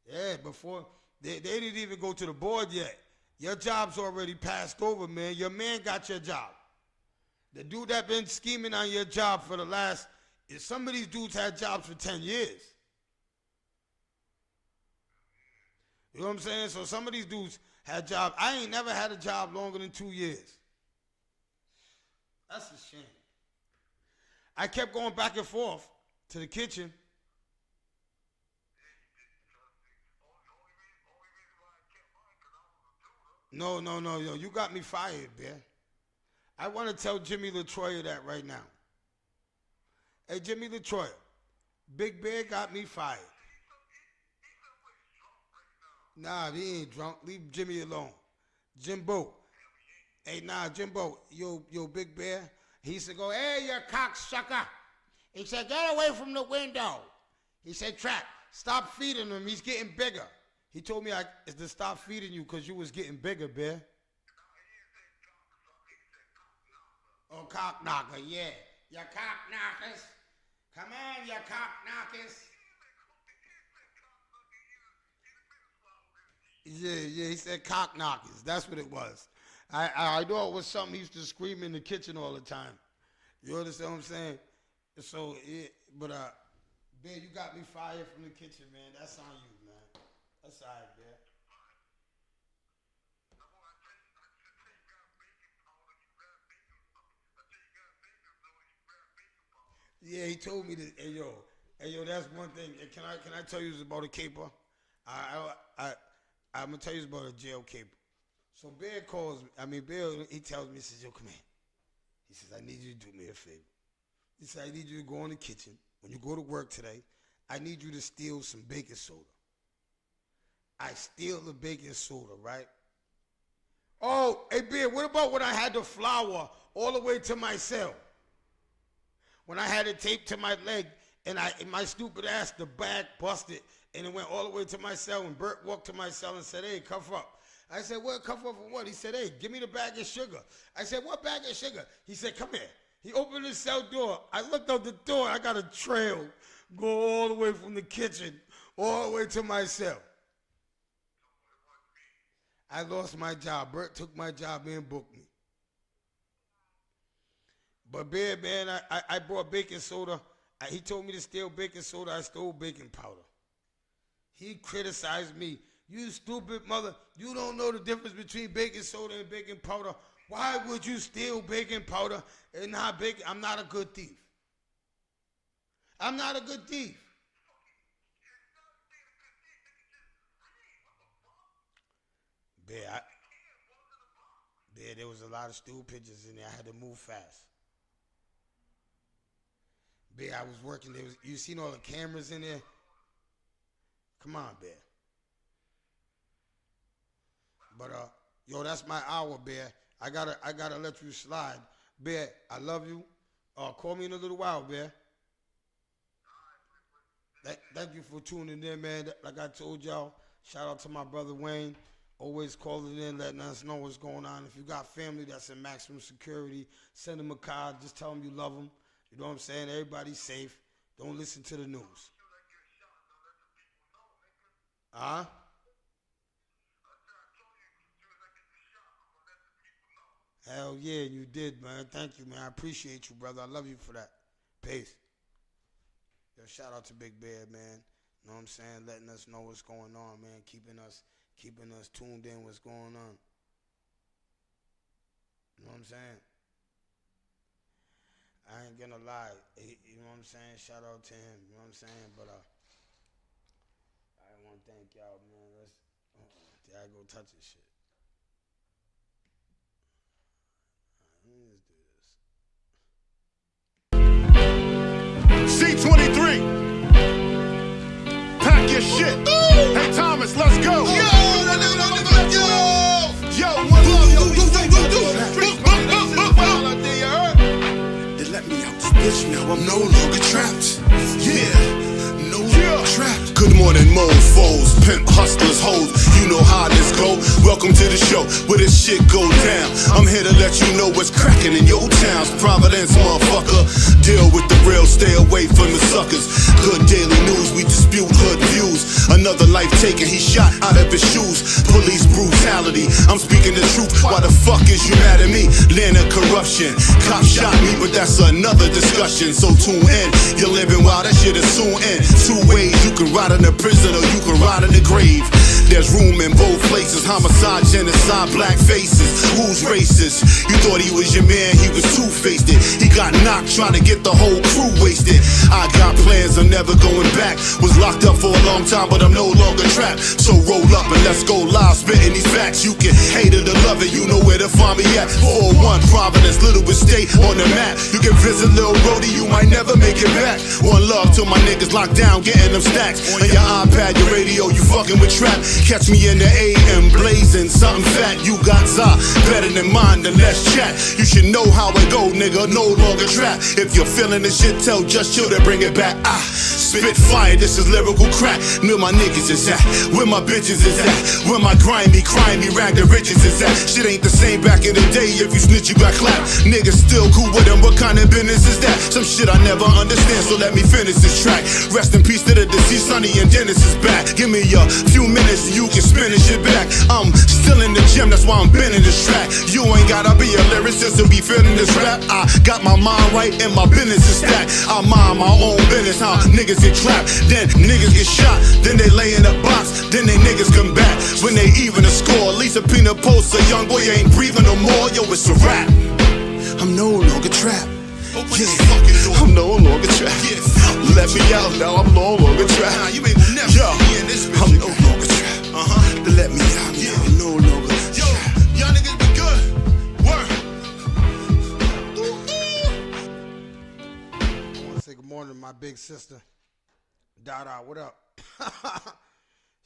Yeah, before they didn't even go to the board yet. Your job's already passed over, man. Your man got your job. The dude that been scheming on your job for the last, some of these dudes had jobs for 10 years. You know what I'm saying? So some of these dudes had jobs. I ain't never had a job longer than 2 years. That's a shame. I kept going back and forth to the kitchen. No, yo, you got me fired, man. I want to tell Jimmy LaTroya that right now. Hey, Jimmy LaTroya, Big Bear got me fired. Nah, he ain't drunk. Leave Jimmy alone. Jimbo. Hey, nah, Jimbo, yo, Big Bear. He used to go, hey, you cocksucker. He said, get away from the window. He said, Trap, stop feeding him. He's getting bigger. He told me to stop feeding you because you was getting bigger, Bear. Oh, cock knocker, yeah. You cock knockers. Come on, you cock knockers. Yeah, he said cock knockers. That's what it was. I know it was something he used to scream in the kitchen all the time. You understand what I'm saying? So, yeah, but, Bear, you got me fired from the kitchen, man. That's on you, man. That's all right, Bear. Yeah, he told me that. Hey yo, that's one thing. Can I tell you about a caper? I'm gonna tell you about a jail caper. So Bear calls me. Bear, he tells me, he says, yo, come here. He says, I need you to do me a favor. He said, I need you to go in the kitchen. When you go to work today, I need you to steal some baking soda. I steal the baking soda, right? Oh, hey, Bear, what about when I had the flour all the way to my cell? When I had it taped to my leg, and my stupid ass, the bag busted, and it went all the way to my cell, and Bert walked to my cell and said, hey, cuff up. I said, what, cuff up for what? He said, hey, give me the bag of sugar. I said, what bag of sugar? He said, come here. He opened the cell door. I looked out the door. I got a trail go all the way from the kitchen all the way to my cell. I lost my job. Bert took my job and booked me. But Bear, man, I brought baking soda. He told me to steal baking soda. I stole baking powder. He criticized me. You stupid mother. You don't know the difference between baking soda and baking powder. Why would you steal baking powder and not baking? I'm not a good thief. I'm not a good thief. Bear, there was a lot of stool pigeons in there. I had to move fast. Bear, I was working. You seen all the cameras in there? Come on, Bear. But yo, that's my hour, Bear. I gotta let you slide, Bear. I love you. Call me in a little while, Bear. Thank you for tuning in, man. Like I told y'all, shout out to my brother Wayne. Always calling in, letting us know what's going on. If you got family that's in maximum security, send them a card. Just tell them you love them. You know what I'm saying? Everybody's safe. Don't listen to the news. Huh? Hell yeah, you did, man. Thank you, man. I appreciate you, brother. I love you for that. Peace. Yo, shout out to Big Bear, man. You know what I'm saying? Letting us know what's going on, man. Keeping us tuned in what's going on. You know what I'm saying? I ain't gonna lie. You know what I'm saying? Shout out to him. You know what I'm saying? But I want to thank y'all, man. Did I go touch this shit? Let's do this. C23. Pack your shit. Hey, Thomas, let's go. Yo, one love, yo. They let me out this bitch, now I'm no longer trapped. Yeah, no longer trapped. Good morning, mofos, pimp hustlers, hoes. You know how this go. Welcome to the show where this shit go down. I'm here to let you know what's cracking in your towns. Providence, motherfucker. Deal with the real, stay away from the suckers. Good daily news, we dispute hood views. Another life taken, he shot out of his shoes. Police brutality, I'm speaking the truth. Why the fuck is you mad at me? Land of corruption. Cop shot me, but that's another discussion. So tune in, you're living while that shit is soon end. Two ways, you can ride in the prison or you can ride in the grave. There's room in both places. Homicide, genocide, black faces. Who's racist? You thought he was your man, he was two-faced it. He got knocked trying to get the whole crew wasted. I got plans, I'm never going back. Was locked up for a long time, but I'm no longer trapped. So roll up and let's go live, spitting these facts. You can hate it or love it, you know where to find me at. 401 Providence, Littlewoods State on the map. You can visit Lil Brody, you might never make it back. One love to my niggas locked down, getting them stacks. On your iPad, your radio, you fucking with trap. Catch me in the AM blazing, something fat, you got za. Better than mine, then let's chat. You should know how it go, nigga, no longer trap. If you're feeling this shit, tell Just Chill to bring it back. Spit fire, this is lyrical crack. Where my niggas is at, where my bitches is at, where my grimy, rag the riches is at. Shit ain't the same back in the day, if you snitch you got clapped. Niggas still cool with them, what kind of business is that? Some shit I never understand, so let me finish this track. Rest in peace to the deceased, Sonny and Dennis is back. Give me a few minutes and you can spin this shit back. I'm still in the gym, that's why I'm bending this track. You ain't gotta be a lyricist to be feeling this rap. I got my mind right and my business is stacked. I mind my own business, how niggas get trapped, then niggas get shot, then they lay in a box, then they niggas come back. When they even a score, Lisa Pina posts a young boy ain't breathing no more, yo, it's a rap. I'm no longer trapped. Yeah, I'm no longer trapped. Let me out now, I'm no longer trapped. Yo, I'm no longer trapped. Let me out now, I'm no longer trapped. Yo, y'all niggas be good. Work. I want to say good morning to my big sister, Dada. What up?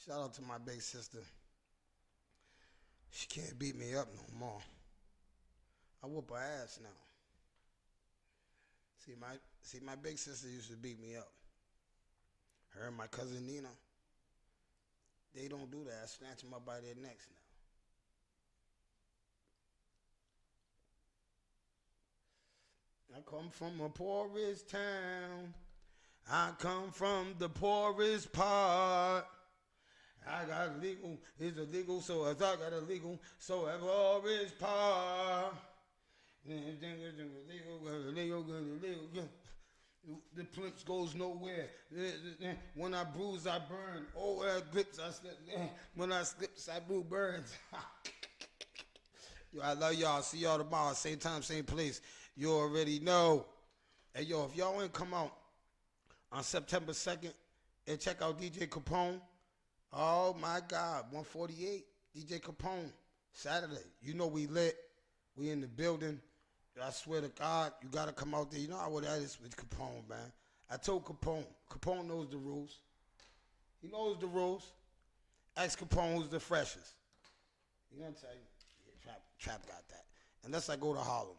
Shout out to my big sister. She can't beat me up no more. I whoop her ass now. See, my big sister used to beat me up. Her and my cousin Nina, they don't do that. I snatch them up by their necks now. I come from a poorest town. I come from the poorest part. I got legal, it's illegal, so I got illegal, so I poorest part. The plimps goes nowhere. When I bruise, I burn. Oh, grips, I slip. When I slips, I boo burns. Yo, I love y'all. See y'all tomorrow. Same time, same place. You already know. Hey, yo, if y'all ain't come out on September 2nd and check out DJ Capone, oh my God, 148, DJ Capone, Saturday. You know we lit. We in the building. I swear to God, you got to come out there. You know how that is with Capone, man. I told Capone. Capone knows the rules. He knows the rules. Ask Capone who's the freshest. You know what I'm saying? Yeah, Trap got that. Unless I go to Harlem.